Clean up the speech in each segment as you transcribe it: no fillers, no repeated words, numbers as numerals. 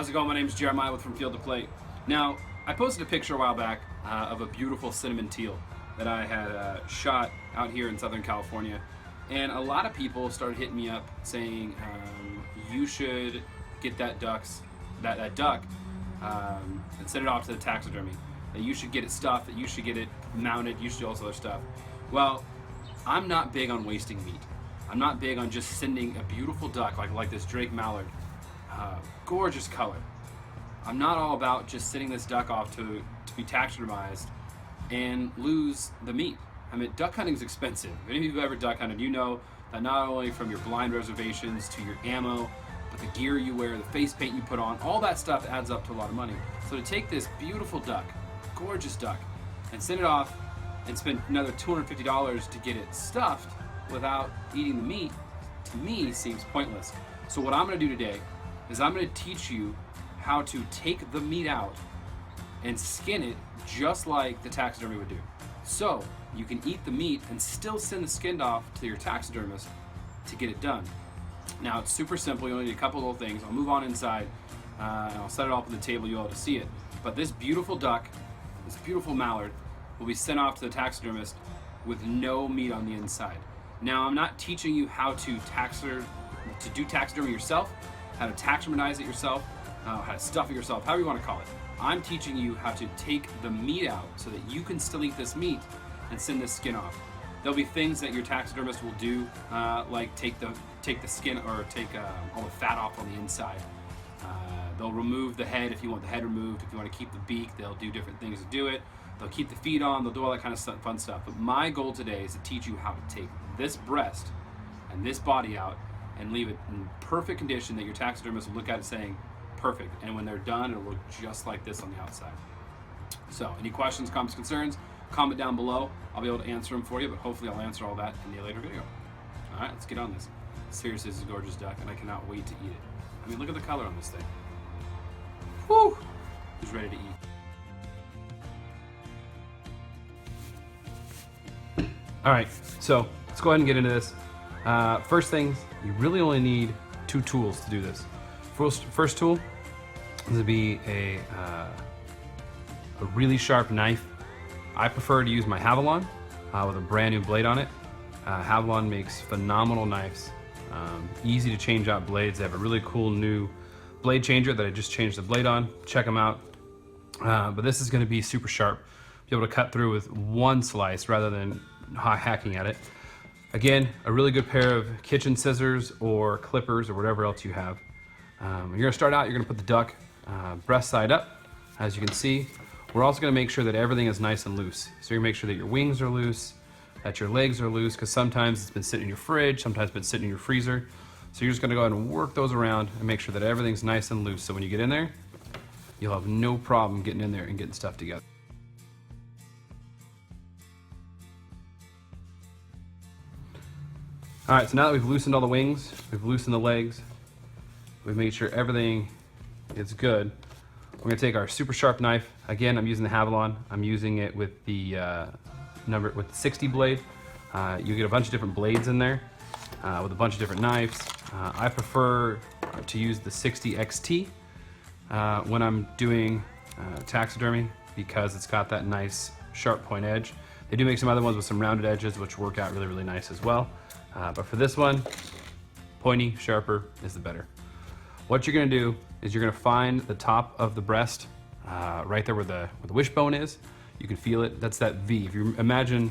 How's it going? My name is Jeremiah from Field to Plate. Now, I posted a picture a while back of a beautiful cinnamon teal that I had shot out here in Southern California, and a lot of people started hitting me up saying you should get that duck and send it off to the taxidermy. That you should get it stuffed, that you should get it mounted, you should do all this other stuff. Well, I'm not big on wasting meat. I'm not big on just sending a beautiful duck like this Drake mallard. Gorgeous color. I'm not all about just sending this duck off to be taxidermized and lose the meat. I mean, duck hunting is expensive. If any of you have ever duck hunted, you know that not only from your blind reservations to your ammo, but the gear you wear, the face paint you put on, all that stuff adds up to a lot of money. So to take this beautiful duck, gorgeous duck, and send it off and spend another $250 to get it stuffed without eating the meat, to me seems pointless. So what I'm going to do today is I'm going to teach you how to take the meat out and skin it just like the taxidermy would do. So you can eat the meat and still send the skin off to your taxidermist to get it done. Now it's super simple. You only need a couple little things. I'll move on inside and I'll set it up on the table. You'll be able to see it. But this beautiful duck, this beautiful mallard, will be sent off to the taxidermist with no meat on the inside. Now I'm not teaching you how to do taxidermy yourself, how to taxidermize it yourself, how to stuff it yourself, however you want to call it. I'm teaching you how to take the meat out so that you can still eat this meat and send this skin off. There'll be things that your taxidermist will do, like take the skin or take all the fat off on the inside. They'll remove the head if you want the head removed. If you want to keep the beak, they'll do different things to do it. They'll keep the feet on, they'll do all that kind of fun stuff. But my goal today is to teach you how to take this breast and this body out and leave it in perfect condition that your taxidermist will look at it saying, perfect. And when they're done, it'll look just like this on the outside. So any questions, comments, concerns, comment down below. I'll be able to answer them for you, but hopefully I'll answer all that in a later video. All right, let's get on this. Seriously, this is a gorgeous duck, and I cannot wait to eat it. I mean, look at the color on this thing. Whew! Who's ready to eat? All right, so let's go ahead and get into this. First things, you really only need two tools to do this. First tool is to be a really sharp knife. I prefer to use my Havalon with a brand new blade on it. Havalon makes phenomenal knives. Easy to change out blades. They have a really cool new blade changer that I just changed the blade on. Check them out. But this is going to be super sharp. Be able to cut through with one slice rather than hacking at it. Again, a really good pair of kitchen scissors or clippers or whatever else you have. You're going to start out, you're going to put the duck breast side up. As you can see, we're also going to make sure that everything is nice and loose. So you're going to make sure that your wings are loose, that your legs are loose, because sometimes it's been sitting in your fridge, sometimes it's been sitting in your freezer. So you're just going to go ahead and work those around and make sure that everything's nice and loose. So when you get in there, you'll have no problem getting in there and getting stuff together. All right, so now that we've loosened all the wings, we've loosened the legs, we've made sure everything is good, we're gonna take our super sharp knife. Again, I'm using the Havalon. I'm using it with the 60 blade. You get a bunch of different blades in there with a bunch of different knives. I prefer to use the 60 XT when I'm doing taxidermy because it's got that nice sharp point edge. They do make some other ones with some rounded edges which work out really, really nice as well. But for this one, pointy, sharper is the better. What you're gonna do is you're gonna find the top of the breast, right there where the wishbone is. You can feel it, that's that V. If you imagine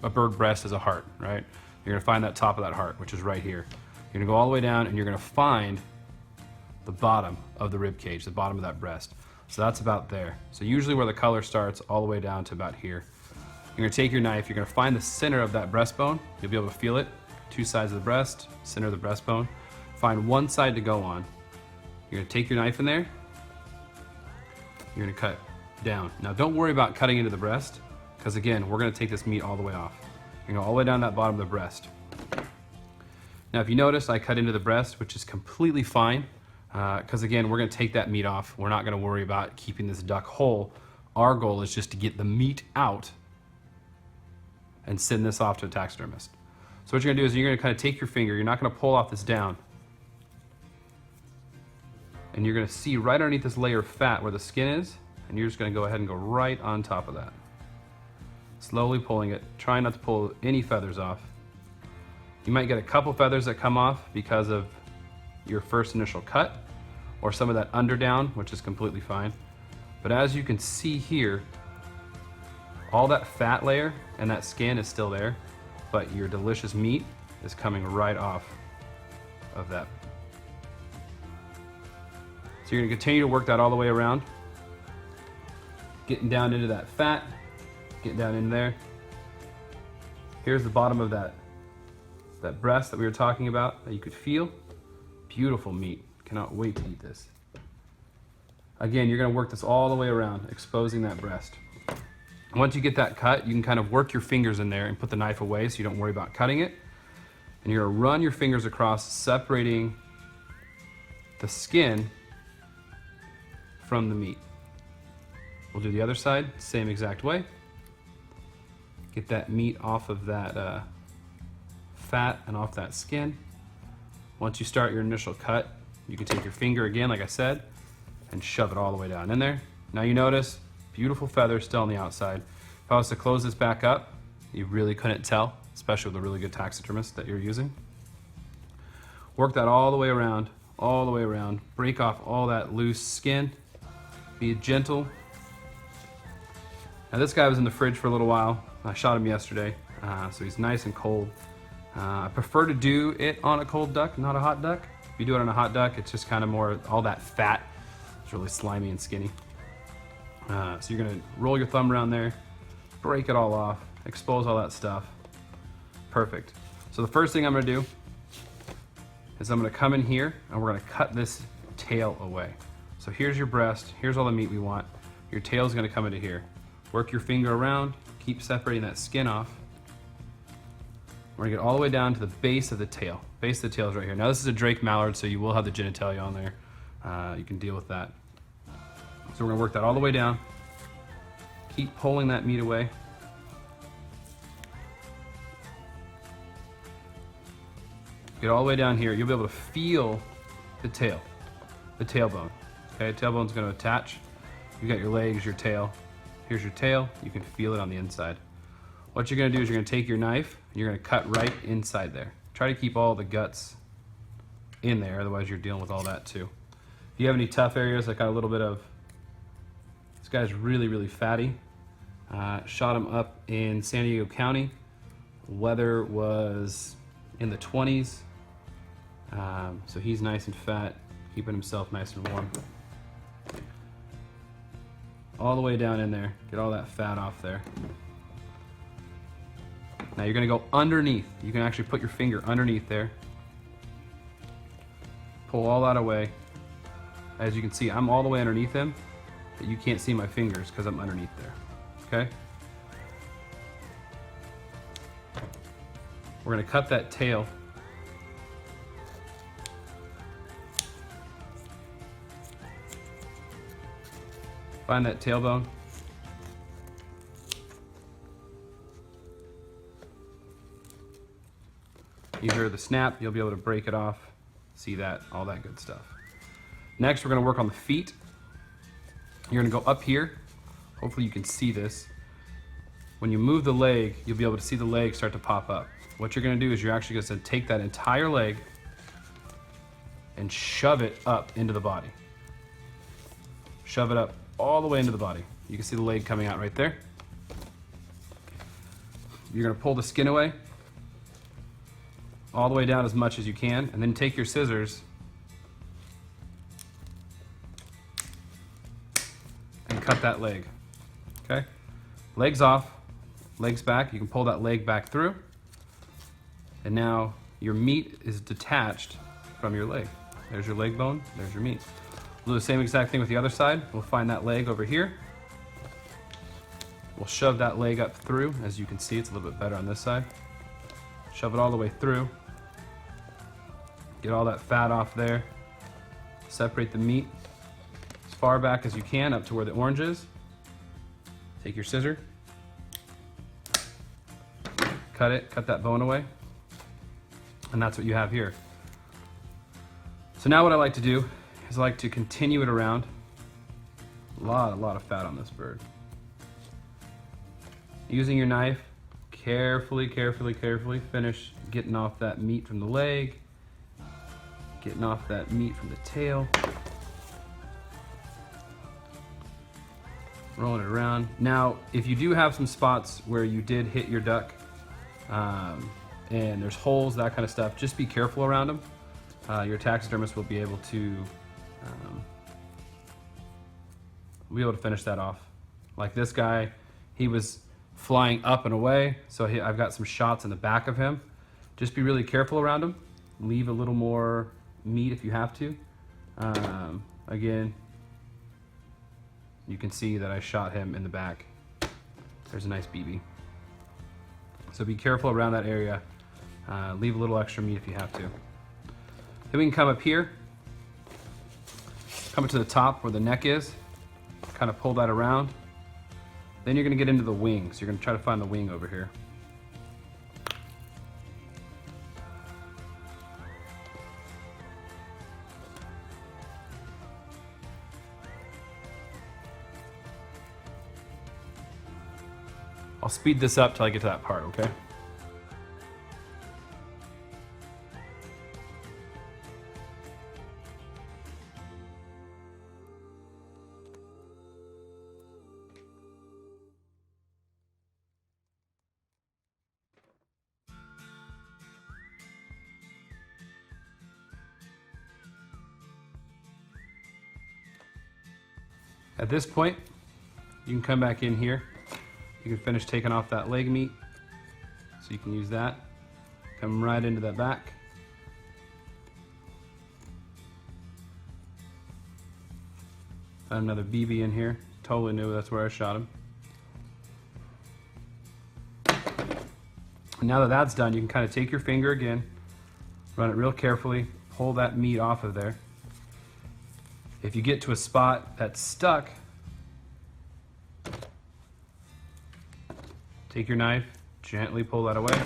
a bird breast as a heart, right? You're gonna find that top of that heart, which is right here. You're gonna go all the way down and you're gonna find the bottom of the rib cage, the bottom of that breast. So that's about there. So usually where the color starts all the way down to about here. You're gonna take your knife, you're gonna find the center of that breastbone. You'll be able to feel it. Two sides of the breast, center of the breastbone. Find one side to go on. You're gonna take your knife in there. You're gonna cut down. Now don't worry about cutting into the breast, because again, we're gonna take this meat all the way off. You're gonna go all the way down that bottom of the breast. Now if you notice, I cut into the breast, which is completely fine, because again, we're gonna take that meat off. We're not gonna worry about keeping this duck whole. Our goal is just to get the meat out and send this off to a taxidermist. So what you're gonna do is you're gonna kind of take your finger, you're not gonna pull off this down. and you're gonna see right underneath this layer of fat where the skin is, and you're just gonna go ahead and go right on top of that. Slowly pulling it, trying not to pull any feathers off. You might get a couple feathers that come off because of your first initial cut, or some of that underdown, which is completely fine. But as you can see here, all that fat layer and that skin is still there, but your delicious meat is coming right off of that. So you're gonna continue to work that all the way around, getting down into that fat, getting down in there. Here's the bottom of that breast that we were talking about that you could feel. Beautiful meat. Cannot wait to eat this. Again, you're gonna work this all the way around, exposing that breast. Once you get that cut, you can kind of work your fingers in there and put the knife away so you don't worry about cutting it. And you're gonna run your fingers across, separating the skin from the meat. We'll do the other side, same exact way. Get that meat off of that fat and off that skin. Once you start your initial cut, you can take your finger again, like I said, and shove it all the way down in there. Now you notice, beautiful feathers still on the outside. If I was to close this back up, you really couldn't tell, especially with a really good taxidermist that you're using. Work that all the way around, break off all that loose skin, be gentle. Now this guy was in the fridge for a little while. I shot him yesterday, so he's nice and cold. I prefer to do it on a cold duck, not a hot duck. If you do it on a hot duck, it's just kind of more, all that fat, it's really slimy and skinny. So you're gonna roll your thumb around there, break it all off, expose all that stuff. Perfect. So the first thing I'm gonna do is I'm gonna come in here and we're gonna cut this tail away. So here's your breast, here's all the meat we want. Your tail's gonna come into here. Work your finger around, keep separating that skin off. We're gonna get all the way down to the base of the tail. Base of the tail is right here. Now this is a Drake mallard, so you will have the genitalia on there. You can deal with that. So we're gonna work that all the way down. Keep pulling that meat away. Get all the way down here. You'll be able to feel the tail, the tailbone. Okay, tailbone's gonna attach. You got your legs, your tail. Here's your tail. You can feel it on the inside. What you're gonna do is you're gonna take your knife and you're gonna cut right inside there. Try to keep all the guts in there, otherwise you're dealing with all that too. If you have any tough areas that got a little bit of, this guy's really, really fatty. Shot him up in San Diego County. Weather was in the 20s. So he's nice and fat, keeping himself nice and warm. All the way down in there, get all that fat off there. Now you're gonna go underneath. You can actually put your finger underneath there. Pull all that away. As you can see, I'm all the way underneath him, but you can't see my fingers because I'm underneath there, okay? We're gonna cut that tail. Find that tailbone. You hear the snap, you'll be able to break it off, see that, all that good stuff. Next, we're gonna work on the feet. You're gonna go up here. Hopefully you can see this. When you move the leg, you'll be able to see the leg start to pop up. What you're gonna do is you're actually gonna take that entire leg and shove it up into the body. Shove it up all the way into the body. You can see the leg coming out right there. You're gonna pull the skin away, all the way down as much as you can, and then take your scissors and cut that leg, okay? Legs off, legs back. You can pull that leg back through, and now your meat is detached from your leg. There's your leg bone, there's your meat. We'll do the same exact thing with the other side. We'll find that leg over here. We'll shove that leg up through. As you can see, it's a little bit better on this side. Shove it all the way through. Get all that fat off there. Separate the meat as far back as you can up to where the orange is. Take your scissor. Cut it, cut that bone away. And that's what you have here. So now what I like to do is I like to continue it around. A lot of fat on this bird. Using your knife, carefully finish getting off that meat from the leg, getting off that meat from the tail. Rolling it around. Now, if you do have some spots where you did hit your duck, and there's holes, that kind of stuff, just be careful around them. Your taxidermist will be able to finish that off. Like this guy, he was flying up and away, so I've got some shots in the back of him. Just be really careful around him. Leave a little more meat if you have to. Again, you can see that I shot him in the back. There's a nice BB. So be careful around that area. Leave a little extra meat if you have to. Then we can come up here, come up to the top where the neck is, kind of pull that around. Then you're gonna get into the wings. You're gonna try to find the wing over here. I'll speed this up till I get to that part, okay? At this point, you can come back in here. You can finish taking off that leg meat, so you can use that. Come right into that back. Found another BB in here. Totally knew that's where I shot him. And now that that's done, you can kind of take your finger again, run it real carefully, pull that meat off of there. If you get to a spot that's stuck, take your knife, gently pull that away.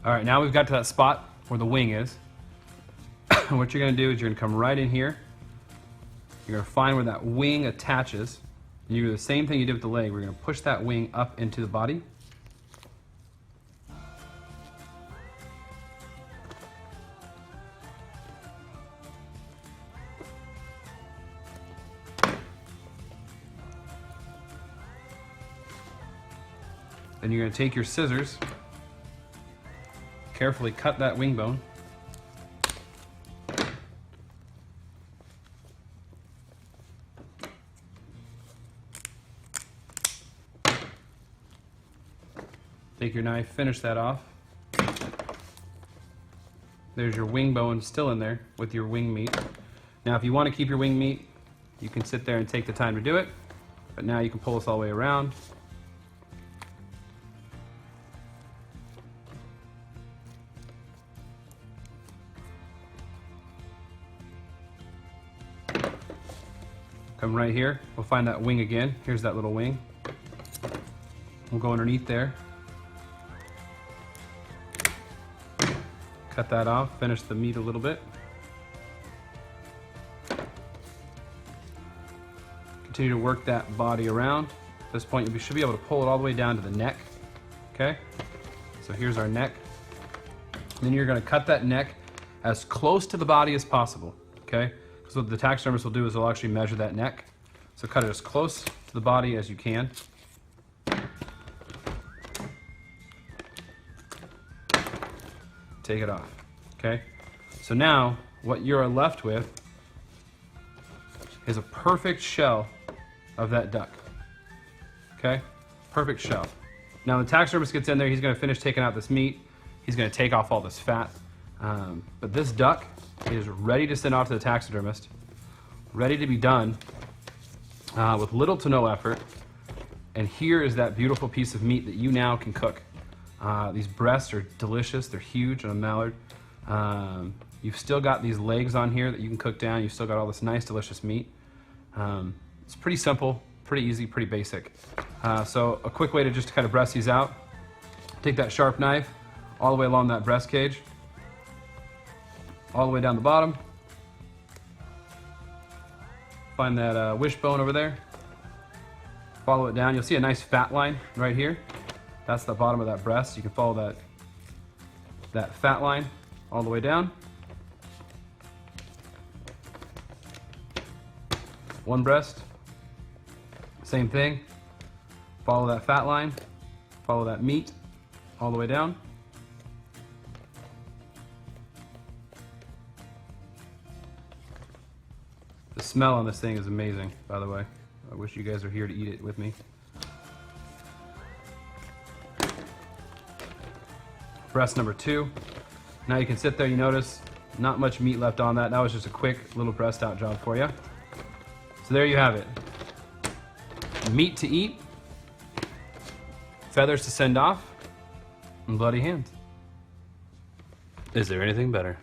All right, now we've got to that spot where the wing is. What you're gonna do is you're gonna come right in here. You're gonna find where that wing attaches. And you do the same thing you did with the leg. We're gonna push that wing up into the body. Then you're gonna take your scissors, carefully cut that wing bone. Take your knife, finish that off. There's your wing bone still in there with your wing meat. Now if you want to keep your wing meat, you can sit there and take the time to do it, but now you can pull this all the way around. Come right here, we'll find that wing again. Here's that little wing. We'll go underneath there. Cut that off, finish the meat a little bit. Continue to work that body around. At this point, you should be able to pull it all the way down to the neck. Okay? So here's our neck. Then you're gonna cut that neck as close to the body as possible. Okay? So what the taxidermist will do is they'll actually measure that neck. So cut it as close to the body as you can. Take it off, okay? So now what you're left with is a perfect shell of that duck, okay? Perfect shell. Now the taxidermist gets in there, he's gonna finish taking out this meat. He's gonna take off all this fat. But this duck is ready to send off to the taxidermist. ready to be done with little to no effort. And here is that beautiful piece of meat that you now can cook. These breasts are delicious. They're huge on a mallard. You've still got these legs on here that you can cook down. You've still got all this nice, delicious meat. It's pretty simple, pretty easy, pretty basic. So a quick way to just kind of breast these out. Take that sharp knife all the way along that breast cage, all the way down the bottom. Find that wishbone over there. Follow it down. You'll see a nice fat line right here. That's the bottom of that breast. You can follow that fat line all the way down. One breast, same thing. Follow that fat line, follow that meat all the way down. The smell on this thing is amazing, by the way. I wish you guys were here to eat it with me. Breast number 2. Now you can sit there, you notice not much meat left on that. That was just a quick little breast out job for you. So there you have it. Meat to eat, feathers to send off, and bloody hands. Is there anything better?